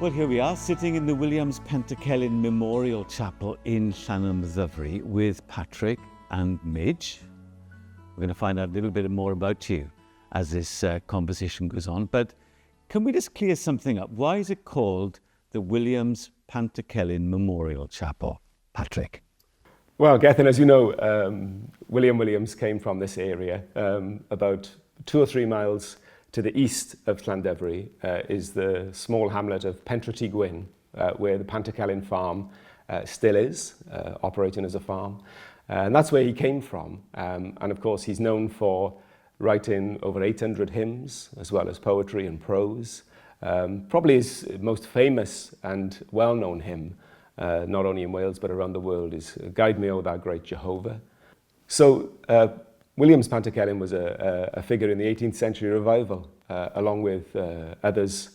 Well, here we are, sitting in the Williams Pentecelyn Memorial Chapel in Llanymddyfri with Patrick and Mij. We're going to find out a little bit more about you as this conversation goes on. But can we just clear something up? Why is it called the Williams Pentecelyn Memorial Chapel? Patrick. Well, Gethin, as you know, William Williams came from this area. About 2 or 3 miles to the east of Llandovery is the small hamlet of Pentre Gwyn, where the Pentecelyn farm still is, operating as a farm. And that's where he came from. And of course, he's known for writing over 800 hymns, as well as poetry and prose. Probably his most famous and well-known hymn, not only in Wales but around the world, is Guide Me, O Thou Great Jehovah. So Williams Pentecelyn was a figure in the 18th century revival, along with others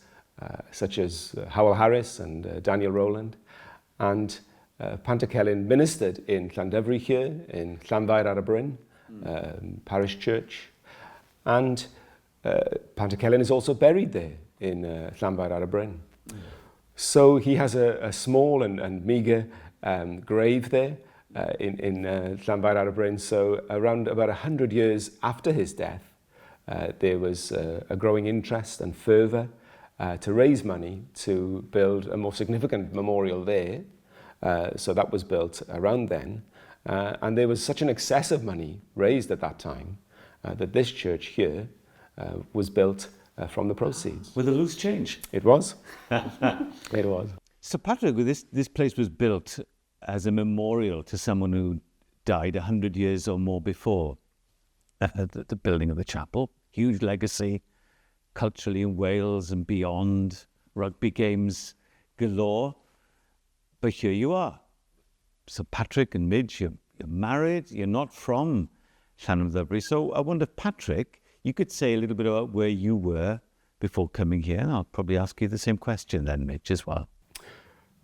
such as Howell Harris and Daniel Rowland. And Pentecelyn ministered in Llandovery here, in Llandovery parish church. And Pentecelyn is also buried there in Llandovery. So he has a small and meagre grave there in Llandovery. So around about 100 years after his death, there was a growing interest and fervour to raise money to build a more significant memorial there. So that was built around then. And there was such an excess of money raised at that time that this church here was built from the proceeds. With a loose change. It was. It was. So Patrick, this place was built as a memorial to someone who died 100 years or more before the building of the chapel. Huge legacy culturally in Wales and beyond, rugby games galore. But here you are. So Patrick and Mij, you're married, you're not from Llanymddyfri. So I wonder, Patrick, you could say a little bit about where you were before coming here, and I'll probably ask you the same question then, Mij, as well.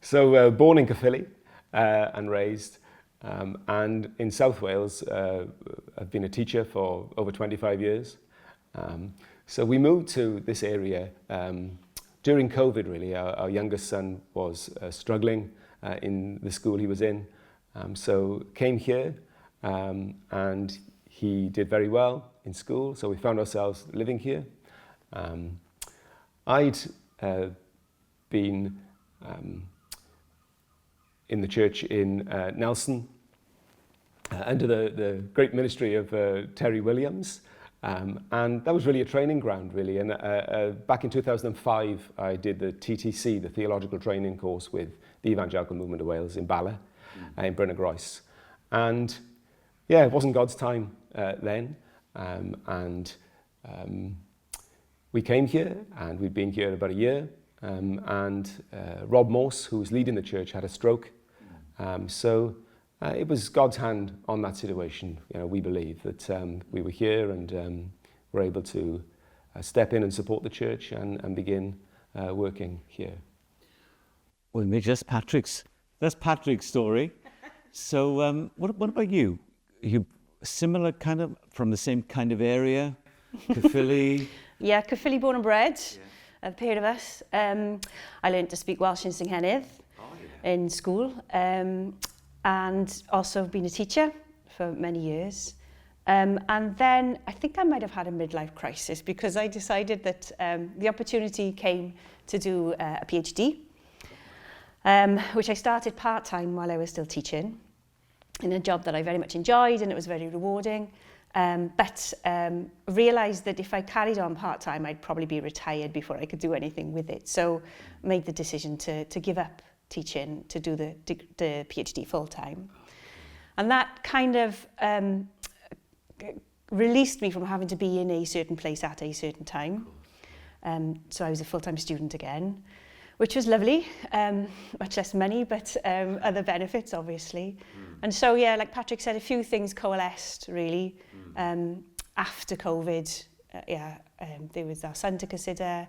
So born in Caerphilly and raised, and in South Wales, I've been a teacher for over 25 years. So we moved to this area during COVID, really. Our youngest son was struggling in the school he was in. So came here, and he did very well in school, so we found ourselves living here. I'd been in the church in Nelson under the great ministry of Terry Williams, and that was really a training ground, really. And back in 2005, I did the TTC, the Theological Training Course, with the Evangelical Movement of Wales in Bala, in Bryn y Groes. And yeah, it wasn't God's time then, and we came here, and we'd been here about a year, and Rob Morse, who was leading the church, had a stroke. So it was God's hand on that situation. You know, we believe that we were here and were able to step in and support the church and begin working here. Well, Mij, that's Patrick's story. So what about you? Are you similar kind of, from the same kind of area? Caerphilly? Yeah, Caerphilly born and bred, the pair of us. I learned to speak Welsh in Llanymddyfri in school, and also been a teacher for many years. And then I think I might have had a midlife crisis, because I decided that the opportunity came to do a PhD, which I started part-time while I was still teaching, in a job that I very much enjoyed, and it was very rewarding. But realised that if I carried on part-time, I'd probably be retired before I could do anything with it. So made the decision to give up teaching to do the PhD full-time. And that kind of released me from having to be in a certain place at a certain time. So I was a full-time student again, which was lovely, much less money, but other benefits, obviously. And so, yeah, like Patrick said, a few things coalesced, really. After COVID, there was our son to consider,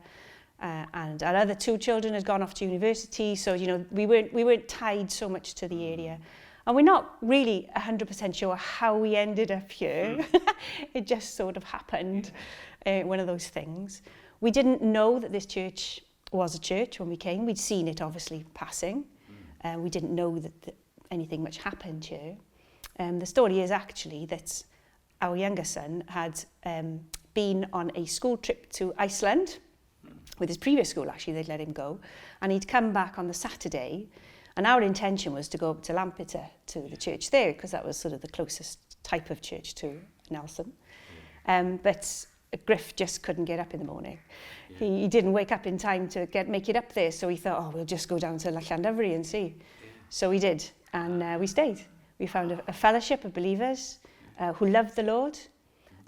and our other 2 children had gone off to university, so, you know, we weren't tied so much to the area. And we're not really 100% sure how we ended up here. It just sort of happened, one of those things. We didn't know that this church was a church when we came. We'd seen it obviously passing. We didn't know that anything much happened here. The story is actually that our younger son had been on a school trip to Iceland with his previous school. Actually, they'd let him go, and he'd come back on the Saturday, and our intention was to go up to Llanymddyfri to the church there, because that was sort of the closest type of church to Nelson. But Griff just couldn't get up in the morning. He didn't wake up in time to make it up there, so he thought, oh, we'll just go down to Llandovery and see. So we did, and we stayed. We found a fellowship of believers who loved the Lord.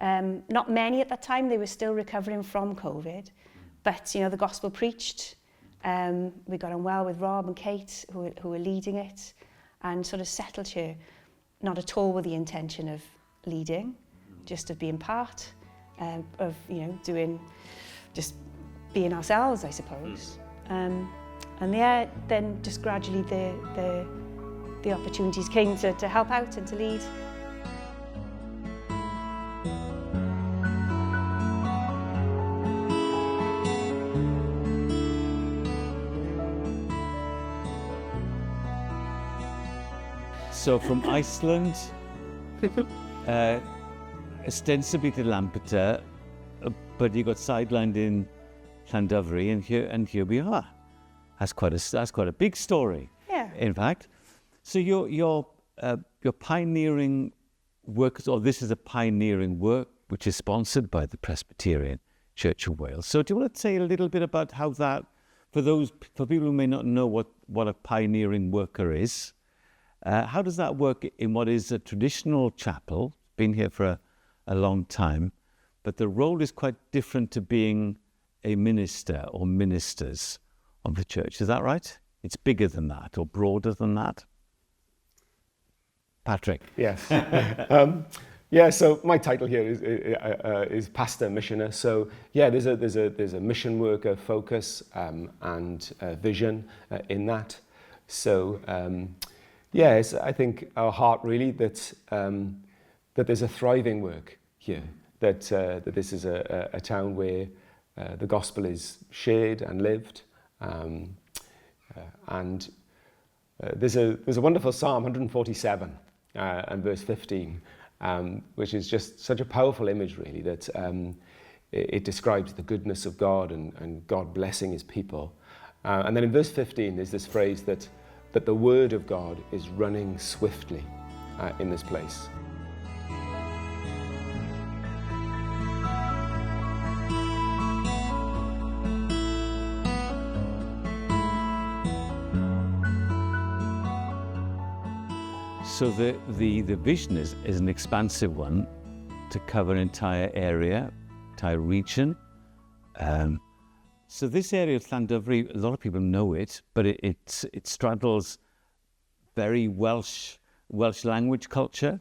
Not many at that time, they were still recovering from COVID, but the gospel preached. We got on well with Rob and Kate, who were leading it, and sort of settled here, not at all with the intention of leading, just of being part of just being ourselves, I suppose. And then just gradually the opportunities came to help out and to lead. So from Iceland, ostensibly to Llanymddyfri, but you got sidelined in Llandovery, and here we are. That's quite a big story. Yeah. In fact, so your pioneering work, or this is a pioneering work which is sponsored by the Presbyterian Church of Wales. So do you want to say a little bit about how that, for people who may not know what a pioneering worker is? How does that work in what is a traditional chapel, been here for a long time, but the role is quite different to being a minister or ministers of the church. Is that right? It's bigger than that or broader than that? Patrick? Yes. So my title here is pastor missioner. So yeah, there's a mission worker focus and vision in that. So yes, I think our heart really that there's a thriving work here, that this is a town where the gospel is shared and lived, and there's a wonderful Psalm 147 and verse 15, which is just such a powerful image really, that it describes the goodness of God and God blessing his people. And then in verse 15 there's this phrase that the word of God is running swiftly in this place. So the vision is an expansive one to cover an entire area, entire region. So this area of Llandovery, a lot of people know it, but it straddles very Welsh language culture.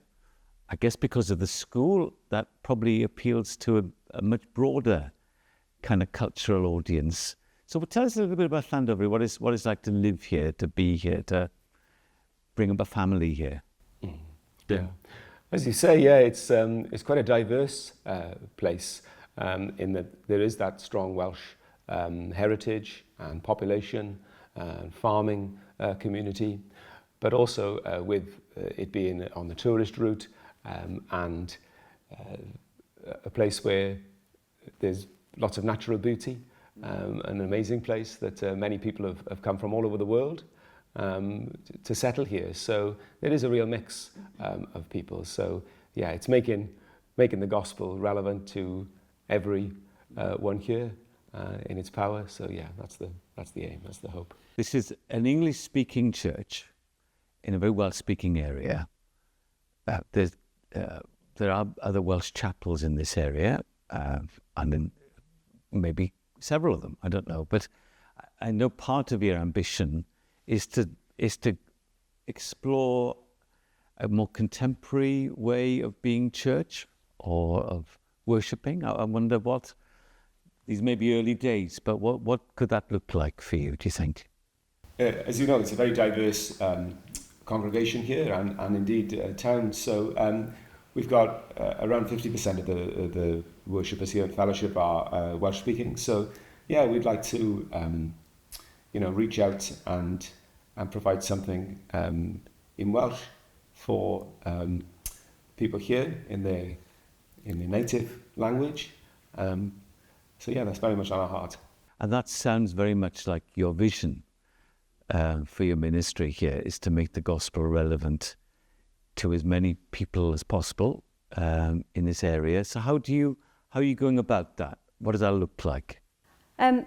I guess because of the school, that probably appeals to a much broader kind of cultural audience. So tell us a little bit about Llandovery. What it's like to live here, to be here, to bring up a family here. Yeah, as you say, yeah, it's quite a diverse place in that there is that strong Welsh heritage and population, farming community, but also with it being on the tourist route and a place where there's lots of natural beauty, an amazing place that many people have come from all over the world to settle here. So there is a real mix of people. So yeah, it's making the gospel relevant to every one here in its power. So yeah, that's the aim, that's the hope. This is an English-speaking church in a very Welsh-speaking area. There are other Welsh chapels in this area, and then maybe several of them, I don't know. But I know part of your ambition is to explore a more contemporary way of being church or of worshipping. I wonder what, these may be early days, but what could that look like for you, do you think? As you know, it's a very diverse congregation here and indeed town. So we've got around 50% of the worshippers here at Fellowship are Welsh speaking. So yeah, we'd like to, reach out and provide something in Welsh for people here in their native language. So yeah, that's very much on our heart. And that sounds very much like your vision for your ministry here, is to make the gospel relevant to as many people as possible in this area. So how are you going about that? What does that look like? I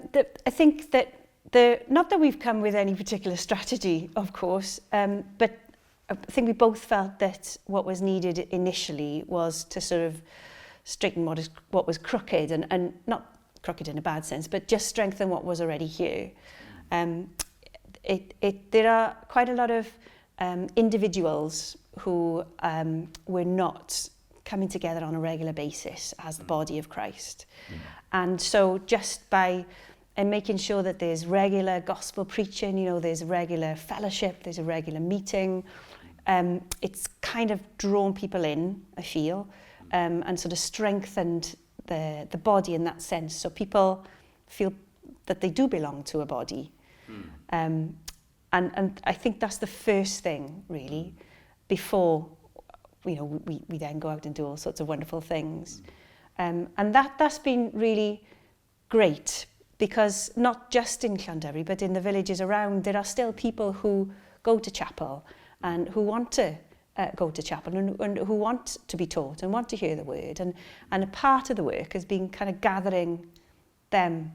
think that not that we've come with any particular strategy, of course, but I think we both felt that what was needed initially was to sort of straighten what was crooked, and not crooked in a bad sense, but just strengthen what was already here. There are quite a lot of individuals who were not coming together on a regular basis as the body of Christ. And so just by making sure that there's regular gospel preaching, there's regular fellowship, there's a regular meeting, it's kind of drawn people in, I feel, and sort of strengthened the body in that sense. So people feel that they do belong to a body. And I think that's the first thing, really, before we then go out and do all sorts of wonderful things. And that's been really great, because not just in Llandovery, but in the villages around, there are still people who go to chapel and who want to go to chapel and who want to be taught and want to hear the word. And a part of the work has been kind of gathering them.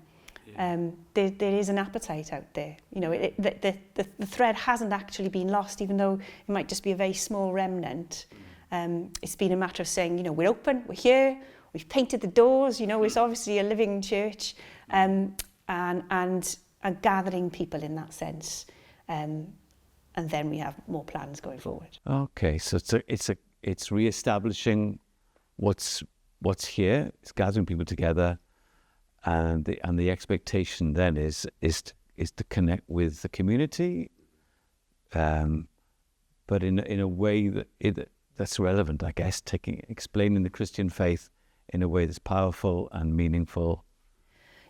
There is an appetite out there. The thread hasn't actually been lost, even though it might just be a very small remnant. It's been a matter of saying, we're open, we're here, we've painted the doors, it's obviously a living church, and gathering people in that sense. And then we have more plans going forward. Okay, so it's re-establishing what's here. It's gathering people together, and the expectation then is to connect with the community, but in a way that's relevant, I guess. Explaining the Christian faith in a way that's powerful and meaningful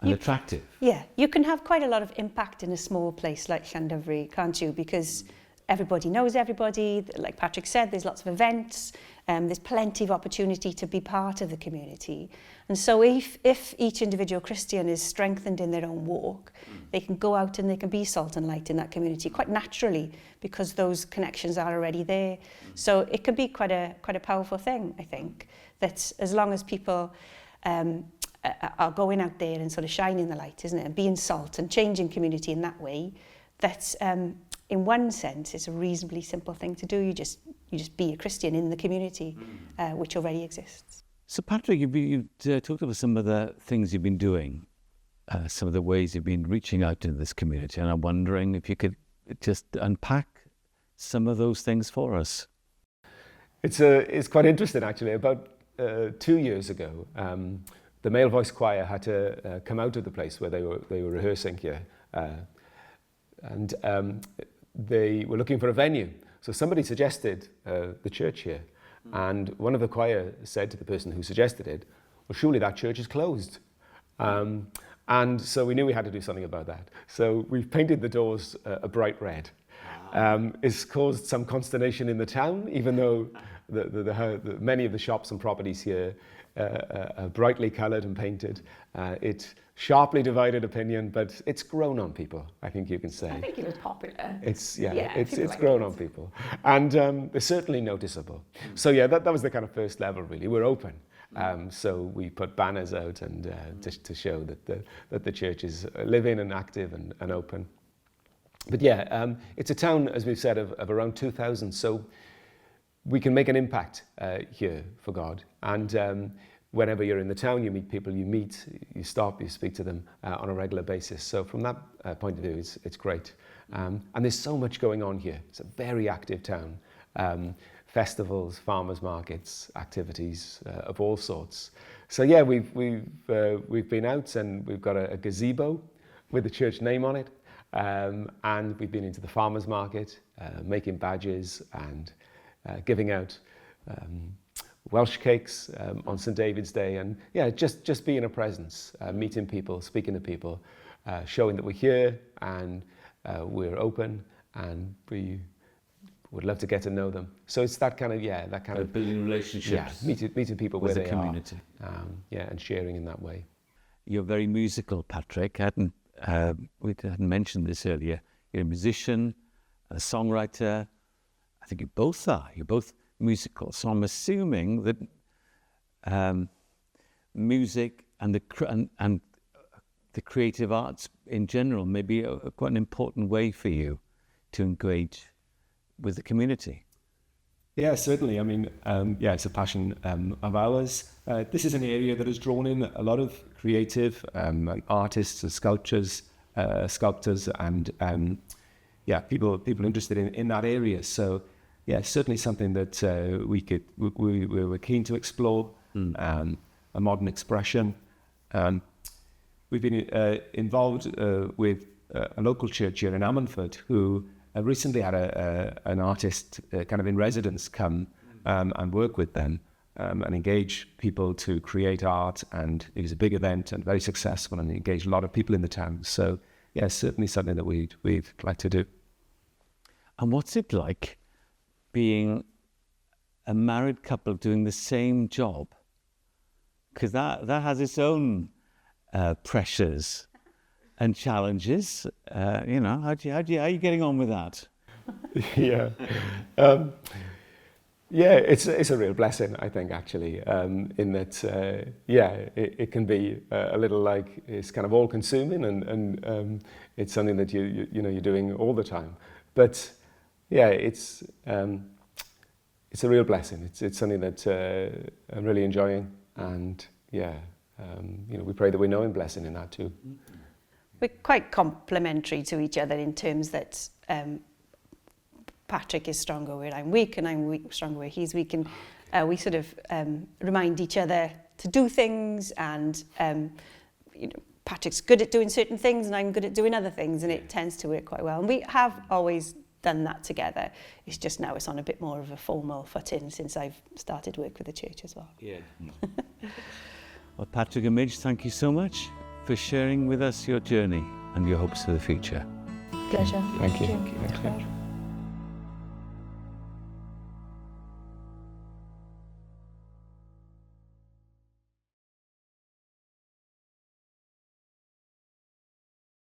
and attractive. Yeah, you can have quite a lot of impact in a small place like Llandovery, can't you? Because everybody knows everybody. Like Patrick said, there's lots of events. There's plenty of opportunity to be part of the community. And so if each individual Christian is strengthened in their own walk, they can go out and they can be salt and light in that community quite naturally, because those connections are already there. So it can be quite a powerful thing, I think, that as long as people are going out there and sort of shining the light, isn't it? And being salt and changing community in that way, that's in one sense it's a reasonably simple thing to do. You just be a Christian in the community, which already exists. So Patrick, you've talked about some of the things you've been doing, some of the ways you've been reaching out into this community, and I'm wondering if you could just unpack some of those things for us. It's quite interesting, actually. About 2 years ago, the male voice choir had to come out of the place where they were rehearsing here, and they were looking for a venue. So somebody suggested the church here, and one of the choir said to the person who suggested it, "Well, surely that church is closed." And so we knew we had to do something about that. So we've painted the doors a bright red. It's caused some consternation in the town, even though the many of the shops and properties here are brightly coloured and painted. It sharply divided opinion, but it's grown on people, I think you can say. I think it was popular. It's grown on people, and they're certainly noticeable. So yeah, that was the kind of first level, really. We're open. So we put banners out and to show that the church is living and active and open. But yeah, it's a town, as we've said, of around 2,000. So we can make an impact here for God. And whenever you're in the town, you meet people, you stop, you speak to them on a regular basis. So from that point of view, it's great. And there's so much going on here. It's a very active town. Festivals, farmers markets, activities of all sorts. So yeah, we've been out, and we've got a gazebo with the church name on it, and we've been into the farmers market, making badges and giving out Welsh cakes on St David's Day, and yeah, just being a presence, meeting people, speaking to people, showing that we're here and we're open and we would love to get to know them. So it's that kind of building relationships. Yeah, meeting people with where the they community. are. Yeah, and sharing in that way. You're very musical, Patrick. We hadn't mentioned this earlier. You're a musician, a songwriter. I think you both are. You're both musical. So I'm assuming that music and the creative arts in general may be quite an important way for you to engage with the community. Yeah, certainly. I mean, yeah, it's a passion of ours. This is an area that has drawn in a lot of creative artists and sculptors, and yeah, people interested in that area. So yeah, certainly something that we were keen to explore. A modern expression. We've been involved with a local church here in Ammanford who recently had an artist kind of in residence come and work with them and engage people to create art, and it was a big event and very successful and engaged a lot of people in the town. So yeah, certainly something that we'd like to do. And what's it like being a married couple doing the same job? Because that has its own pressures and challenges. You know, how are you getting on with that? Yeah. Yeah, it's a real blessing, I think, actually, in that, yeah, it can be a little like it's kind of all-consuming, and it's something that you're doing all the time. But yeah, it's a real blessing. It's something that I'm really enjoying, and yeah, we pray that we know Him blessing in that too. We're quite complementary to each other in terms that Patrick is stronger where I'm weak, and I'm stronger where he's weak, and we sort of remind each other to do things, and Patrick's good at doing certain things and I'm good at doing other things, and it tends to work quite well. And we have always done that together. It's just now it's on a bit more of a formal footing since I've started work with the church as well. Yeah. Well, Patrick and Mij, thank you so much for sharing with us your journey and your hopes for the future. Pleasure. Thank you. Thank you.